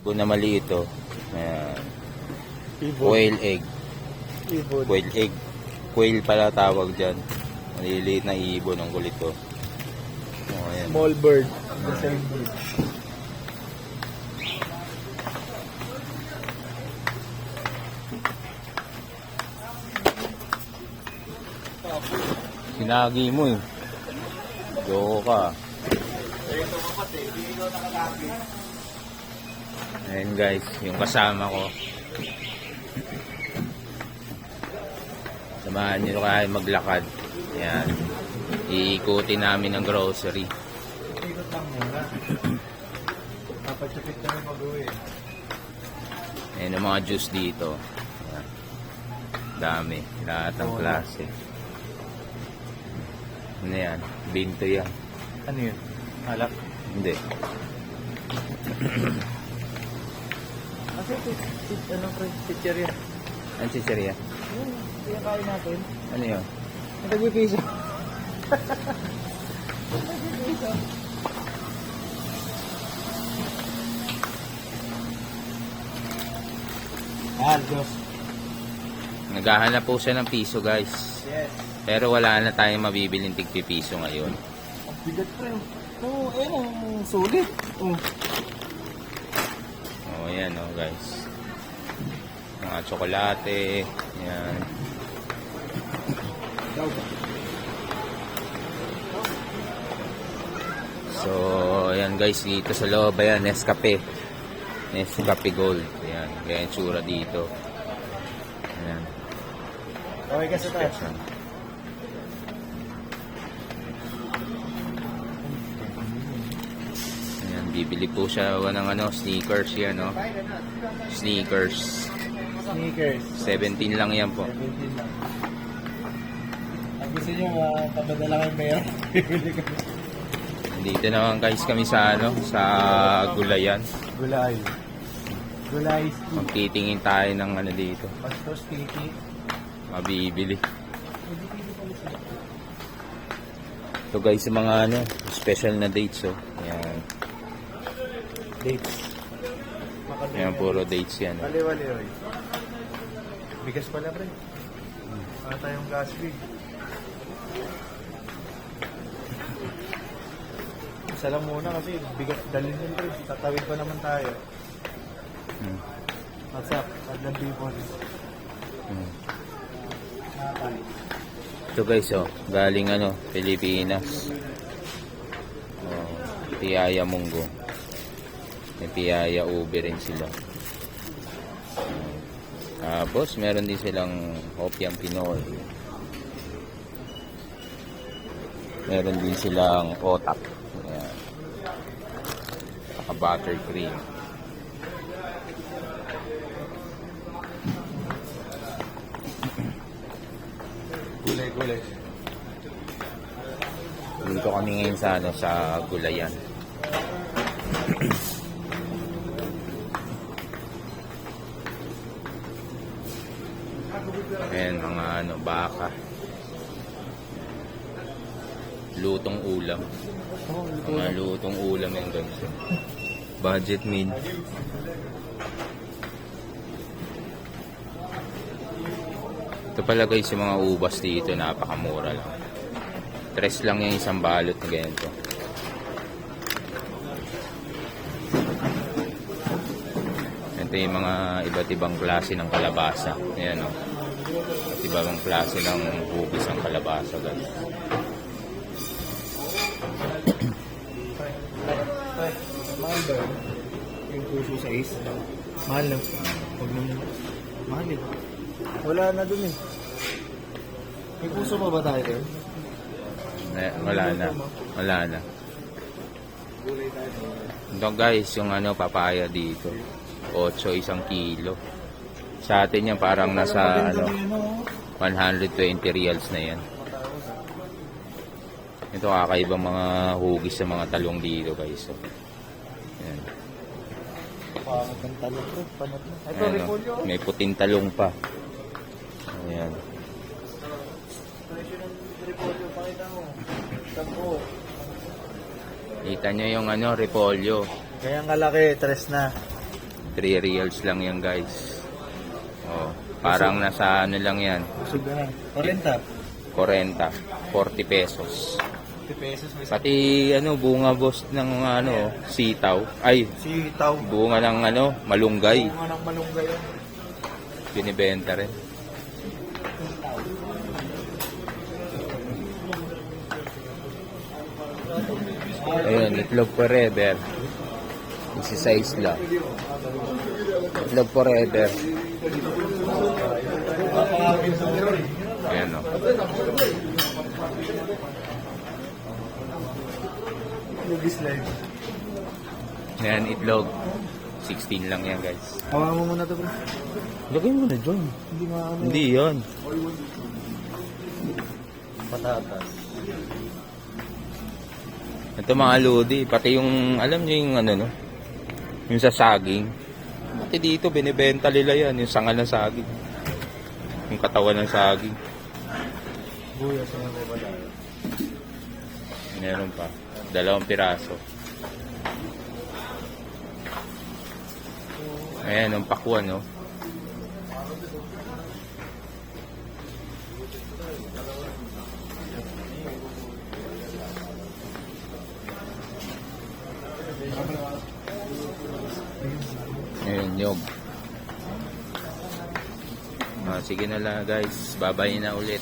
Ibon na maliit oh. Ayan. Ibon. Quail egg. Ibon. Quail egg. Quail pala tawag dyan. Maliliit na ibon ang kulit oh. Oh, ayan. Small bird. The same bird. Sinagi mo eh. Loko ka. Ayan guys, yung kasama ko. Samahan nyo kayo maglakad. Ayan. Iikutin namin ang grocery. Ikot lang muna. Kapag-chupit kami mag-uwi. Ayan ang mga juice dito. Ayan. Dami. Lahat ng klase. Ano yan? Binto yan. Ano yun? Alak? Hindi. Kasi ano pre? Picture yan. Ang chicheria? Yun, pinakain natin. Ano yun? Nagpipiso. Diyos. Naghahanap po siya ng piso guys. Yes. Pero wala na tayong mabibiling tigpipiso ngayon. Ang bigat pre. Oo, ang sulit. Oo. Oh, ayan oh guys. Mga tsokolate. Ayan. So, ayan guys, dito sa loob, ayan, Nescafe. Nescafe Gold. Ayan, kaya yung tsura dito. Ayan. Okay kasi tayo. Special. Ayan, bibili po siya ng ano, sneakers yan, no? Sneakers. Sneakers. 17 lang yan po. 17 lang. Ang gusto nyo, papadala kayong pera. Bibili kami. Dito naman guys kami sa ano, sa Gulayan. Gulay. Gulay stick. Magtitingin tayo ng ano dito. Pastor sticky. Mabibili. Ito guys, yung mga ano, special na dates oh. Ayan. Dates. Ayan, puro dates yan. Oh. Wali-wali, oy. Bigas pala, pre. Para tayong gas big. Isa lang muna kasi bigas dalhin din, pre. Tatawid pa naman tayo. What's up? Adlan people. Nakakali. Ito guys oh, galing ano, Pilipinas. Oh, Piyaya Munggo. May Piyaya Ube rin sila. Tapos meron din silang Hopiang Pinoy. Meron din silang otak. Ayan. Saka buttercream. Gulay-gulay. Dito kami ngayon sa ano, sa Gulayan. Ayan, mga ano, baka. Lutong ulam. Mga lutong ulam yung guys. Budget meal. Ito pala guys, yung mga ubas dito, napakamura lang. 3 lang yung isang balot na ganito. Ito yung mga iba't ibang klase ng kalabasa. Ayan o. Iba't ibang klase ng hugis ng kalabasa guys. Mahal ba yun? Yung puso sa is? Mahal na. Huwag naman. Mahal eh. Wala na dun eh. May puso pa ba tayo doon? Wala na. Wala na. Ito guys, yung ano, papaya dito. 8 isang kilo. Sa atin yan parang nasa ano, 120 reals na yan. Ito kakaibang mga hugis sa mga talong dito guys. So, yan. Pangat ng talong bro. Panat na. Ito, Ayan, repolyo. oh. May puting talong pa. Ayan. Presyo ng repolyo, pakita mo. Sampo. Kita nyo yung ano, repolyo. Kaya ang kalaki, tres na. 3 reals lang yan guys. Oh, parang nasa ano lang yan. Busog na. 40. 40 pesos. 50 pesos. Pati ano, bunga boss ng ano, sitaw. Ay, Sitaw. bunga ng ano, malunggay. Bunga ng malunggay yan. Binibenta rin. Ayun, itlog forever. Isi size lang. Itlog forever. Ayan o. Lugis live. Ayan, itlog. 16 lang yan guys. Hawakan mo muna to bro. Lagay mo na dyan. Hindi maano. Hindi yan. Patatas. Ito mga lodi, pati yung, alam nyo yung ano no? Yung sa saging. Pati dito, binibenta nila yan, yung sanga ng saging. Yung katawan ng saging. Buya sa mga wala. Meron pa. 2 piraso. Ayan, yung pakwan, no? Ayan, yung. Sige na lang, guys. Babay na ulit.